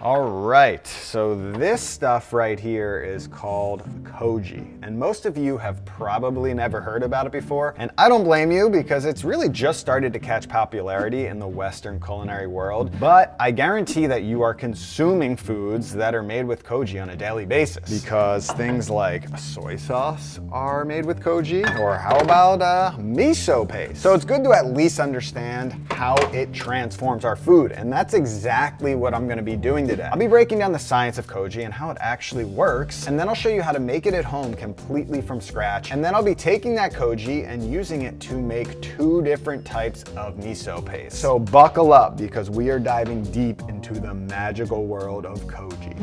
All right, so this stuff right here is called koji, and most of you have probably never heard about it before, and I don't blame you because it's really just started to catch popularity in the Western culinary world, but I guarantee that you are consuming foods that are made with koji on a daily basis, because things like soy sauce are made with koji, or how about miso paste? So it's good to at least understand how it transforms our food, and that's exactly what I'm gonna be doing today. I'll be breaking down the science of koji and how it actually works, and then I'll show you how to make it at home completely from scratch, and then I'll be taking that koji and using it to make 2 different types of miso paste. So buckle up, because we are diving deep into the magical world of koji.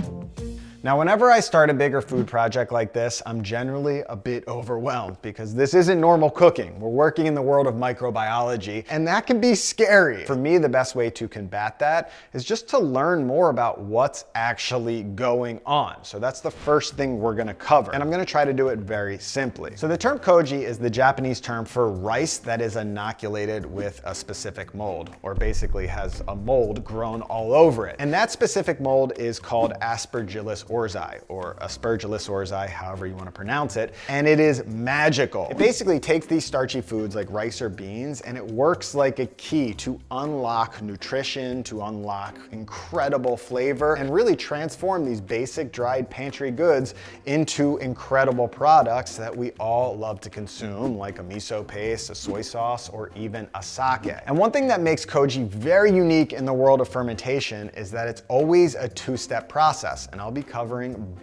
Now, whenever I start a bigger food project like this, I'm generally a bit overwhelmed because this isn't normal cooking. We're working in the world of microbiology, and that can be scary. For me, the best way to combat that is just to learn more about what's actually going on. So that's the first thing we're gonna cover, and I'm gonna try to do it very simply. So the term koji is the Japanese term for rice that is inoculated with a specific mold, or basically has a mold grown all over it. And that specific mold is called Aspergillus orzai, or Aspergillus orzai, however you want to pronounce it, and it is magical. It basically takes these starchy foods like rice or beans, and it works like a key to unlock nutrition, to unlock incredible flavor, and really transform these basic dried pantry goods into incredible products that we all love to consume, like a miso paste, a soy sauce, or even a sake. And one thing that makes koji very unique in the world of fermentation is that it's always a 2-step process, and I'll be covering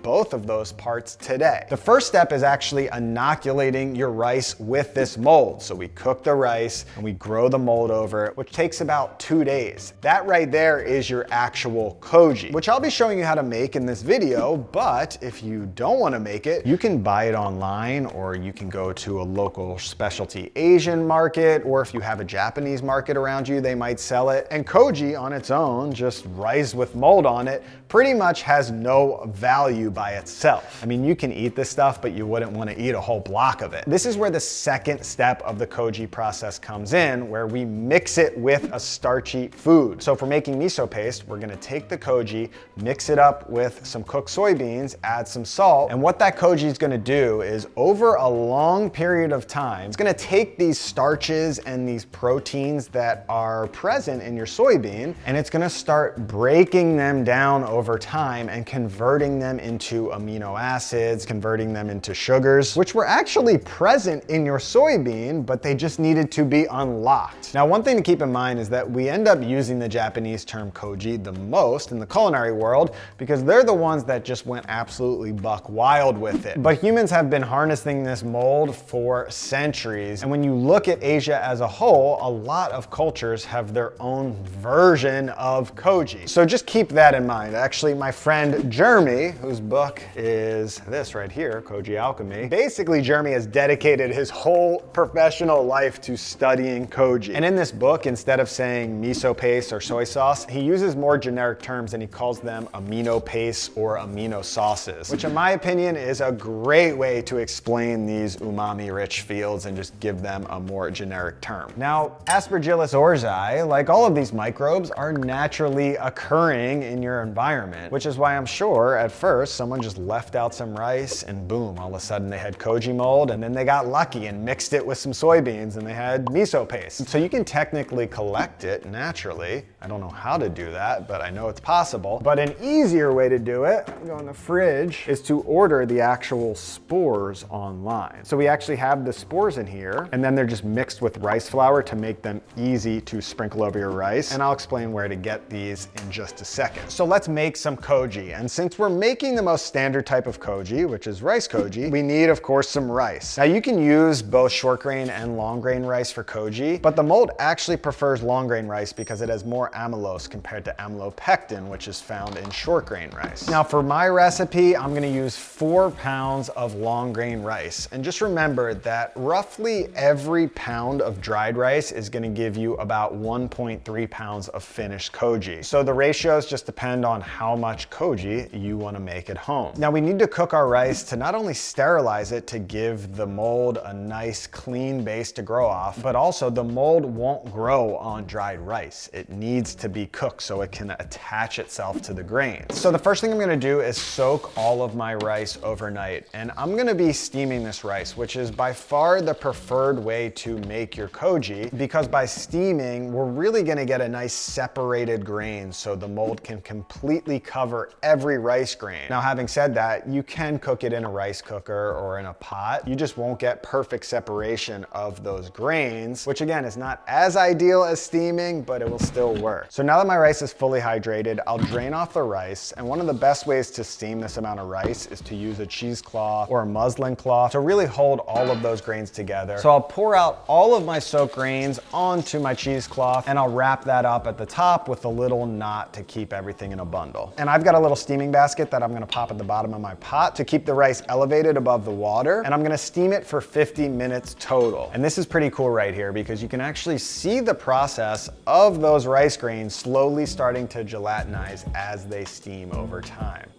both of those parts today. The first step is actually inoculating your rice with this mold. So we cook the rice and we grow the mold over it, which takes about 2 days. That right there is your actual koji, which I'll be showing you how to make in this video, but if you don't want to make it, you can buy it online, or you can go to a local specialty Asian market, or if you have a Japanese market around you, they might sell it. And koji on its own, just rice with mold on it, pretty much has no value by itself. I mean, you can eat this stuff, but you wouldn't want to eat a whole block of it. This is where the second step of the koji process comes in, where we mix it with a starchy food. So for making miso paste, we're gonna take the koji, mix it up with some cooked soybeans, add some salt, and what that koji is gonna do is, over a long period of time, it's gonna take these starches and these proteins that are present in your soybean, and it's gonna start breaking them down over time and converting them into amino acids, converting them into sugars, which were actually present in your soybean, but they just needed to be unlocked. Now, one thing to keep in mind is that we end up using the Japanese term koji the most in the culinary world because they're the ones that just went absolutely buck wild with it. But humans have been harnessing this mold for centuries, and when you look at Asia as a whole, a lot of cultures have their own version of koji. So just keep that in mind. Actually, my friend Jeremy, whose book is this right here, Koji Alchemy. Basically, Jeremy has dedicated his whole professional life to studying koji. And in this book, instead of saying miso paste or soy sauce, he uses more generic terms and he calls them amino pastes or amino sauces, which in my opinion is a great way to explain these umami-rich fields and just give them a more generic term. Now, Aspergillus orzai, like all of these microbes, are naturally occurring in your environment, which is why I'm sure at first someone just left out some rice and boom, all of a sudden they had koji mold, and then they got lucky and mixed it with some soybeans and they had miso paste. So you can technically collect it naturally. I don't know how to do that, but I know it's possible. But an easier way to do it, go in the fridge, is to order the actual spores online. So we actually have the spores in here, and then they're just mixed with rice flour to make them easy to sprinkle over your rice. And I'll explain where to get these in just a second. So let's make some koji. And since we're making the most standard type of koji, which is rice koji, we need, of course, some rice. Now you can use both short grain and long grain rice for koji, but the mold actually prefers long grain rice because it has more amylose compared to amylopectin, which is found in short grain rice. Now for my recipe, I'm gonna use 4 pounds of long grain rice. And just remember that roughly every pound of dried rice is gonna give you about 1.3 pounds of finished koji. So the ratios just depend on how much koji you want to make at home. Now we need to cook our rice to not only sterilize it to give the mold a nice clean base to grow off, but also the mold won't grow on dried rice. It needs to be cooked so it can attach itself to the grains. So the first thing I'm gonna do is soak all of my rice overnight, and I'm gonna be steaming this rice, which is by far the preferred way to make your koji, because by steaming, we're really gonna get a nice separated grain so the mold can completely cover every rice grain. Now, having said that, you can cook it in a rice cooker or in a pot. You just won't get perfect separation of those grains, which again is not as ideal as steaming, but it will still work. So now that my rice is fully hydrated, I'll drain off the rice, and one of the best ways to steam this amount of rice is to use a cheesecloth or a muslin cloth to really hold all of those grains together. So I'll pour out all of my soaked grains onto my cheesecloth, and I'll wrap that up at the top with a little knot to keep everything in a bundle. And I've got a little steaming basket that I'm gonna pop at the bottom of my pot to keep the rice elevated above the water, and I'm gonna steam it for 50 minutes total. And this is pretty cool right here because you can actually see the process of those rice grains slowly starting to gelatinize as they steam over time.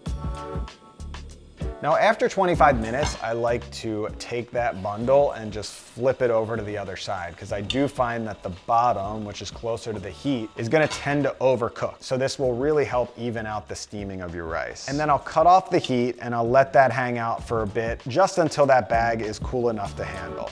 Now, after 25 minutes, I like to take that bundle and just flip it over to the other side, because I do find that the bottom, which is closer to the heat, is gonna tend to overcook. So this will really help even out the steaming of your rice. And then I'll cut off the heat and I'll let that hang out for a bit, just until that bag is cool enough to handle.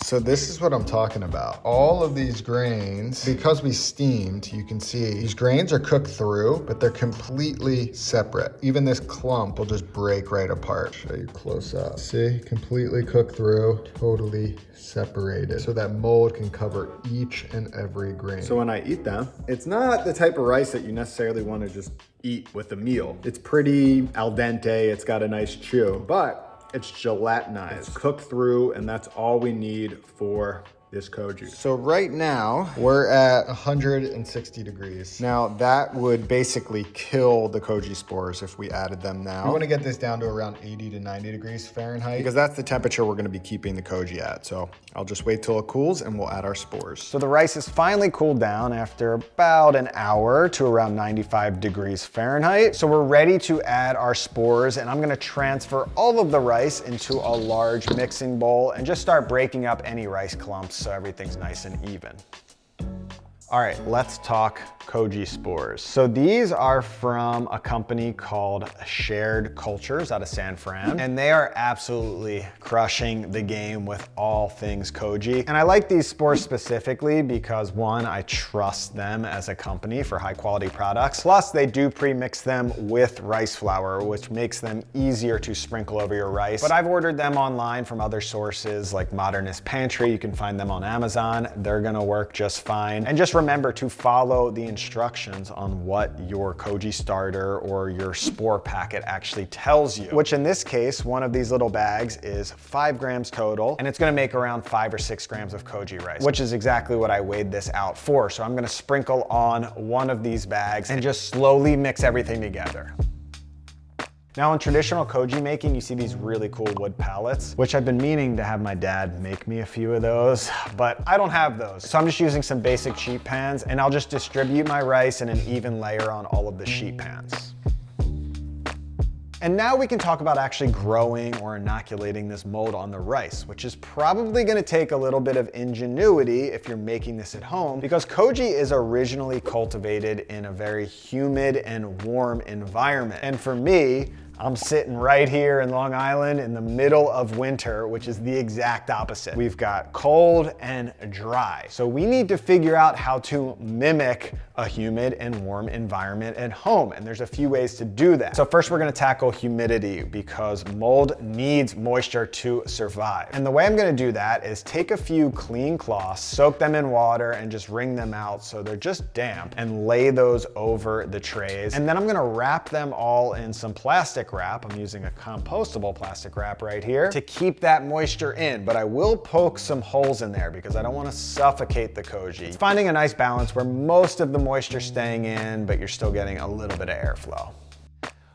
So this is what I'm talking about. All of these grains, because we steamed, you can see these grains are cooked through, but they're completely separate. Even this clump will just break right apart. Show you close up. See, completely cooked through, totally separated. So that mold can cover each and every grain. So when I eat them, it's not the type of rice that you necessarily want to just eat with a meal. It's pretty al dente, it's got a nice chew, but it's gelatinized. It's cooked through, and that's all we need for this koji. So right now we're at 160 degrees. Now that would basically kill the koji spores if we added them now. We want to get this down to around 80 to 90 degrees Fahrenheit, because that's the temperature we're going to be keeping the koji at. So I'll just wait till it cools and we'll add our spores. So the rice is finally cooled down after about an hour to around 95 degrees Fahrenheit. So we're ready to add our spores, and I'm going to transfer all of the rice into a large mixing bowl and just start breaking up any rice clumps so everything's nice and even. All right, let's talk koji spores. So these are from a company called Shared Cultures out of San Fran, and they are absolutely crushing the game with all things koji. And I like these spores specifically because, one, I trust them as a company for high quality products. Plus, they do pre-mix them with rice flour, which makes them easier to sprinkle over your rice. But I've ordered them online from other sources like Modernist Pantry. You can find them on Amazon. They're gonna work just fine. And just remember to follow the instructions on what your koji starter or your spore packet actually tells you, which in this case, one of these little bags is 5 grams total, and it's gonna make around 5 or 6 grams of koji rice, which is exactly what I weighed this out for. So I'm gonna sprinkle on one of these bags and just slowly mix everything together. Now in traditional koji making, you see these really cool wood pallets, which I've been meaning to have my dad make me a few of those, but I don't have those. So I'm just using some basic sheet pans, and I'll just distribute my rice in an even layer on all of the sheet pans. And now we can talk about actually growing or inoculating this mold on the rice, which is probably gonna take a little bit of ingenuity if you're making this at home, because koji is originally cultivated in a very humid and warm environment. And for me, I'm sitting right here in Long Island in the middle of winter, which is the exact opposite. We've got cold and dry. So we need to figure out how to mimic a humid and warm environment at home. And there's a few ways to do that. So first we're gonna tackle humidity, because mold needs moisture to survive. And the way I'm gonna do that is take a few clean cloths, soak them in water, and just wring them out so they're just damp, and lay those over the trays. And then I'm gonna wrap them all in some plastic wrap. I'm using a compostable plastic wrap right here to keep that moisture in, but I will poke some holes in there because I don't want to suffocate the koji. It's finding a nice balance where most of the moisture is staying in, but you're still getting a little bit of airflow.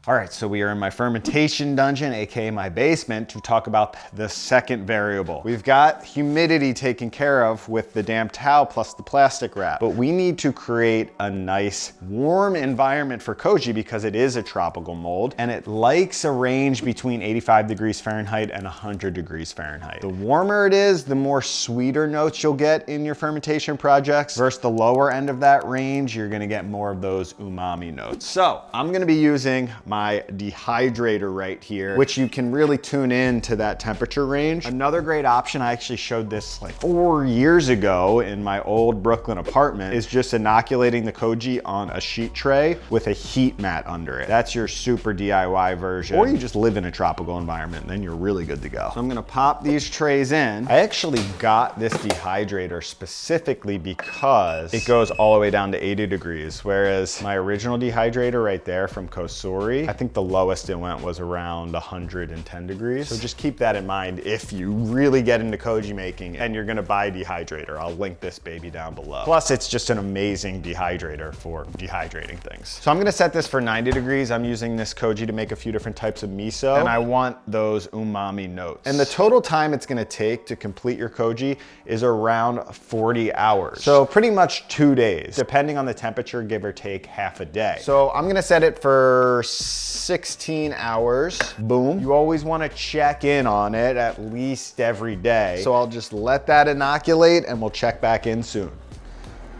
All right, so we are in my fermentation dungeon, aka my basement, to talk about the second variable. We've got humidity taken care of with the damp towel plus the plastic wrap, but we need to create a nice warm environment for Koji because it is a tropical mold and it likes a range between 85 degrees Fahrenheit and 100 degrees Fahrenheit. The warmer it is, the more sweeter notes you'll get in your fermentation projects versus the lower end of that range, you're gonna get more of those umami notes. So I'm gonna be using my dehydrator right here, which you can really tune in to that temperature range. Another great option, I actually showed this like 4 years ago in my old Brooklyn apartment, is just inoculating the Koji on a sheet tray with a heat mat under it. That's your super DIY version. Or you just live in a tropical environment and then you're really good to go. So I'm gonna pop these trays in. I actually got this dehydrator specifically because it goes all the way down to 80 degrees, whereas my original dehydrator right there from Kosuri, I think the lowest it went was around 110 degrees. So just keep that in mind if you really get into Koji making and you're gonna buy a dehydrator. I'll link this baby down below. Plus it's just an amazing dehydrator for dehydrating things. So I'm gonna set this for 90 degrees. I'm using this Koji to make a few different types of miso, and I want those umami notes. And the total time it's gonna take to complete your Koji is around 40 hours. So pretty much 2 days, depending on the temperature, give or take half a day. So I'm gonna set it for 16 hours, boom. You always wanna check in on it at least every day. So I'll just let that inoculate and we'll check back in soon.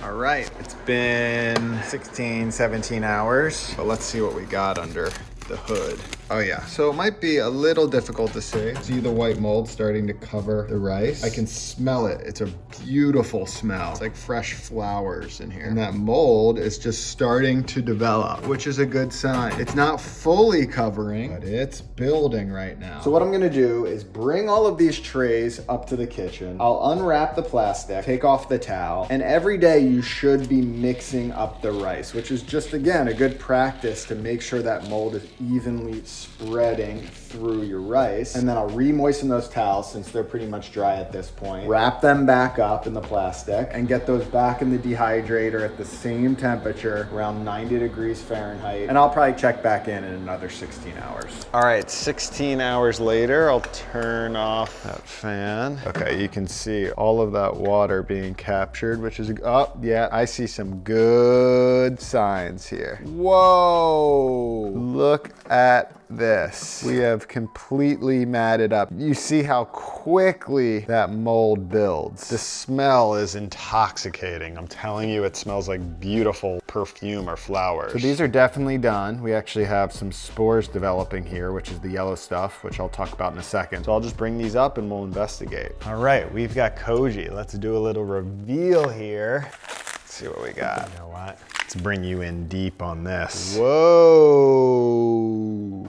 All right, it's been 16, 17 hours, but let's see what we got under the hood. Oh yeah, so it might be a little difficult to see the white mold starting to cover the rice. I can smell it. It's a beautiful smell. It's like fresh flowers in here. And that mold is just starting to develop, which is a good sign. It's not fully covering, but it's building right now. So what I'm gonna do is bring all of these trays up to the kitchen. I'll unwrap the plastic, take off the towel, and every day you should be mixing up the rice, which is just, again, a good practice to make sure that mold is evenly spreading through your rice. And then I'll re-moisten those towels since they're pretty much dry at this point. Wrap them back up in the plastic and get those back in the dehydrator at the same temperature, around 90 degrees Fahrenheit. And I'll probably check back in another 16 hours. All right, 16 hours later, I'll turn off that fan. Okay, you can see all of that water being captured, which is, oh yeah, I see some good signs here. Whoa, look at this. We have completely matted up. You see how quickly that mold builds. The smell is intoxicating. I'm telling you, it smells like beautiful perfume or flowers. So these are definitely done. We actually have some spores developing here, which is the yellow stuff, which I'll talk about in a second. So I'll just bring these up and we'll investigate. All right, we've got Koji. Let's do a little reveal here. Let's see what we got. You know what? Let's bring you in deep on this. Whoa!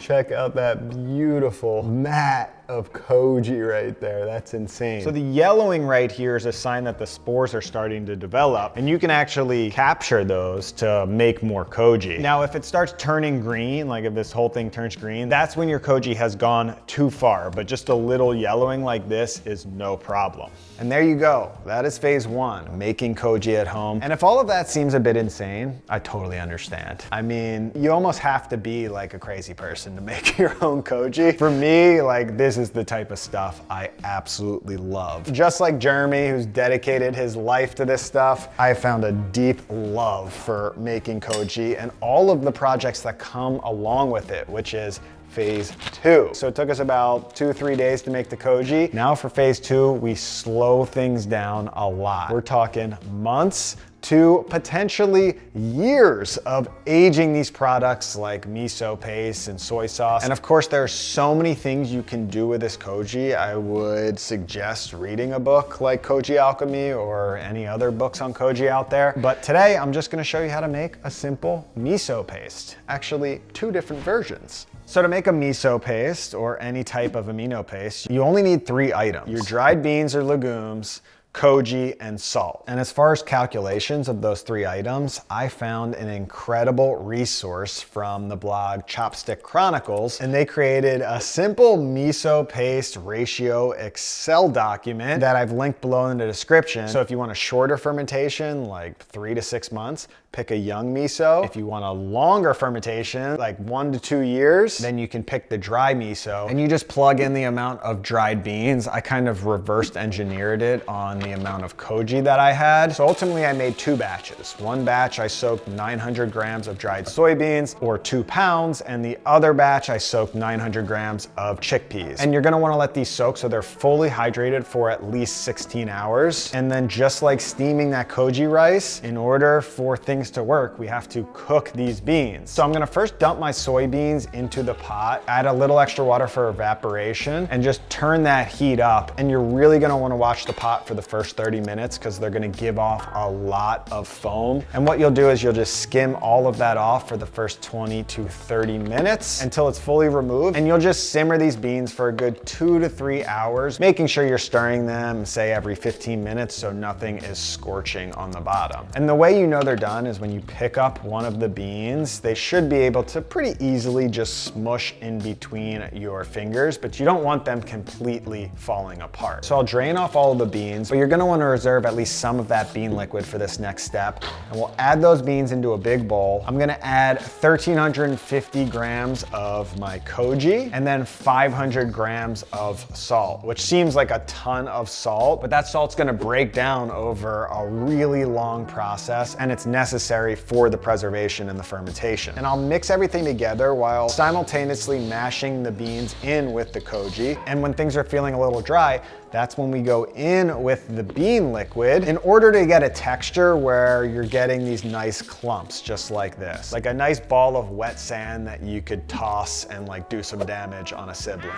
Check out that beautiful mat of Koji right there. That's insane. So the yellowing right here is a sign that the spores are starting to develop, and you can actually capture those to make more Koji. Now, if it starts turning green, like if this whole thing turns green, that's when your Koji has gone too far, but just a little yellowing like this is no problem. And there you go. That is phase one, making Koji at home. And if all of that seems a bit insane, I totally understand. I mean, you almost have to be like a crazy person to make your own Koji. For me, like, this is the type of stuff I absolutely love. Just like Jeremy, who's dedicated his life to this stuff, I found a deep love for making Koji and all of the projects that come along with it, which is phase two. So it took us about 2-3 days to make the Koji. Now for phase two, we slow things down a lot. We're talking months to potentially years of aging these products like miso paste and soy sauce. And of course, there are so many things you can do with this Koji. I would suggest reading a book like Koji Alchemy or any other books on Koji out there. But today, I'm just gonna show you how to make a simple miso paste. Actually, 2 different versions. So to make a miso paste or any type of amino paste, you only need 3 items: your dried beans or legumes, Koji, and salt. And as far as calculations of those 3 items, I found an incredible resource from the blog Chopstick Chronicles, and they created a simple miso paste ratio Excel document that I've linked below in the description. So if you want a shorter fermentation, like 3 to 6 months, pick a young miso. If you want a longer fermentation, like 1 to 2 years, then you can pick the dry miso, and you just plug in the amount of dried beans. I kind of reversed engineered it on the amount of koji that I had. So ultimately I made 2 batches. One batch I soaked 900 grams of dried soybeans, or 2 pounds, and the other batch I soaked 900 grams of chickpeas. And you're gonna wanna let these soak so they're fully hydrated for at least 16 hours. And then just like steaming that koji rice, in order for things to work, we have to cook these beans. So I'm gonna first dump my soybeans into the pot, add a little extra water for evaporation, and just turn that heat up. And you're really gonna wanna watch the pot for the first 30 minutes because they're gonna give off a lot of foam. And what you'll do is you'll just skim all of that off for the first 20 to 30 minutes until it's fully removed. And you'll just simmer these beans for a good 2 to 3 hours, making sure you're stirring them, say every 15 minutes so nothing is scorching on the bottom. And the way you know they're done is when you pick up one of the beans, they should be able to pretty easily just smush in between your fingers, but you don't want them completely falling apart. So I'll drain off all of the beans, but you're gonna wanna reserve at least some of that bean liquid for this next step. And we'll add those beans into a big bowl. I'm gonna add 1,350 grams of my koji and then 500 grams of salt, which seems like a ton of salt, but that salt's gonna break down over a really long process, and it's necessary for the preservation and the fermentation. And I'll mix everything together while simultaneously mashing the beans in with the koji. And when things are feeling a little dry, that's when we go in with the bean liquid in order to get a texture where you're getting these nice clumps just like this. Like a nice ball of wet sand that you could toss and like do some damage on a sibling.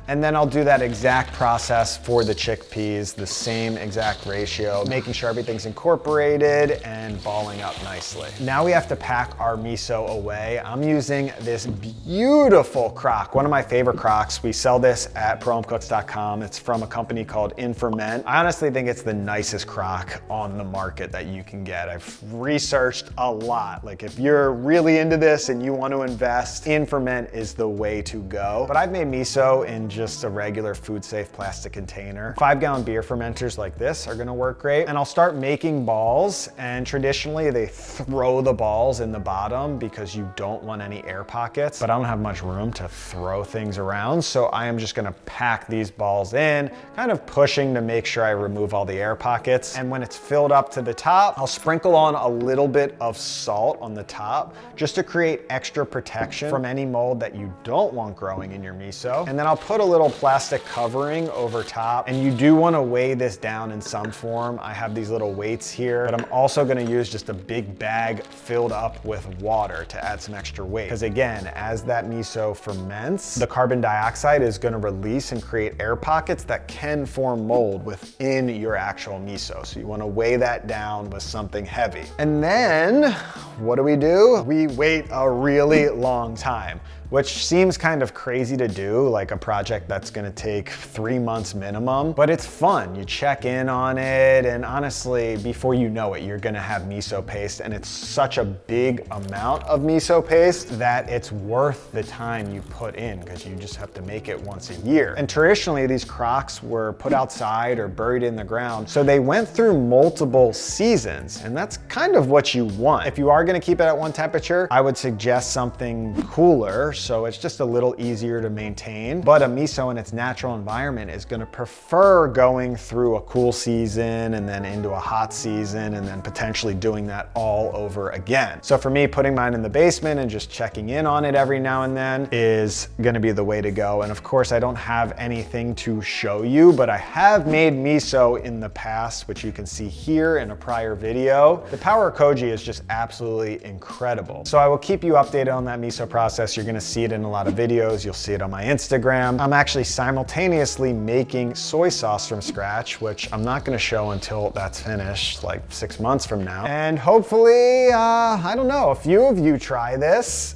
And then I'll do that exact process for the chickpeas, the same exact ratio, making sure everything's incorporated and balling up nicely. Now we have to pack our miso away. I'm using this beautiful crock, one of my favorite crocks. We sell this at prohomecooks.com. It's from a company called Ferment. I honestly think it's the nicest crock on the market that you can get. I've researched a lot. Like if you're really into this and you want to invest, Ferment is the way to go. But I've made miso in just a regular food safe plastic container. 5-gallon beer fermenters like this are gonna work great. And I'll start making balls, and traditionally they throw the balls in the bottom because you don't want any air pockets, but I don't have much room to throw things around. So I am just gonna pack these balls in, kind of pushing to make sure I remove all the air pockets. And when it's filled up to the top, I'll sprinkle on a little bit of salt on the top just to create extra protection from any mold that you don't want growing in your miso. And then I'll put a little plastic covering over top, and you do want to weigh this down in some form. I have these little weights here, but I'm also going to use just a big bag filled up with water to add some extra weight. Because again, as that miso ferments, the carbon dioxide is going to release and create air pockets that can form mold within your actual miso. So you want to weigh that down with something heavy. And then what do? We wait a really long time, which seems kind of crazy to do, like a project that's gonna take 3 months minimum, but it's fun. You check in on it, and honestly, before you know it, you're gonna have miso paste, and it's such a big amount of miso paste that it's worth the time you put in, because you just have to make it once a year. And traditionally, these crocks were put outside or buried in the ground, so they went through multiple seasons, and that's kind of what you want. If you are gonna keep it at one temperature, I would suggest something cooler, so it's just a little easier to maintain. But a miso in its natural environment is gonna prefer going through a cool season and then into a hot season and then potentially doing that all over again. So for me, putting mine in the basement and just checking in on it every now and then is gonna be the way to go. And of course, I don't have anything to show you, but I have made miso in the past, which you can see here in a prior video. The power of koji is just absolutely incredible. So I will keep you updated on that miso process. You're gonna see it in a lot of videos. You'll see it on my Instagram. I'm actually simultaneously making soy sauce from scratch, which I'm not gonna show until that's finished, like 6 months from now. And hopefully, I don't know, a few of you try this,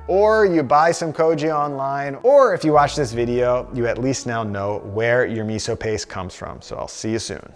or you buy some koji online, or if you watch this video, you at least now know where your miso paste comes from. So I'll see you soon.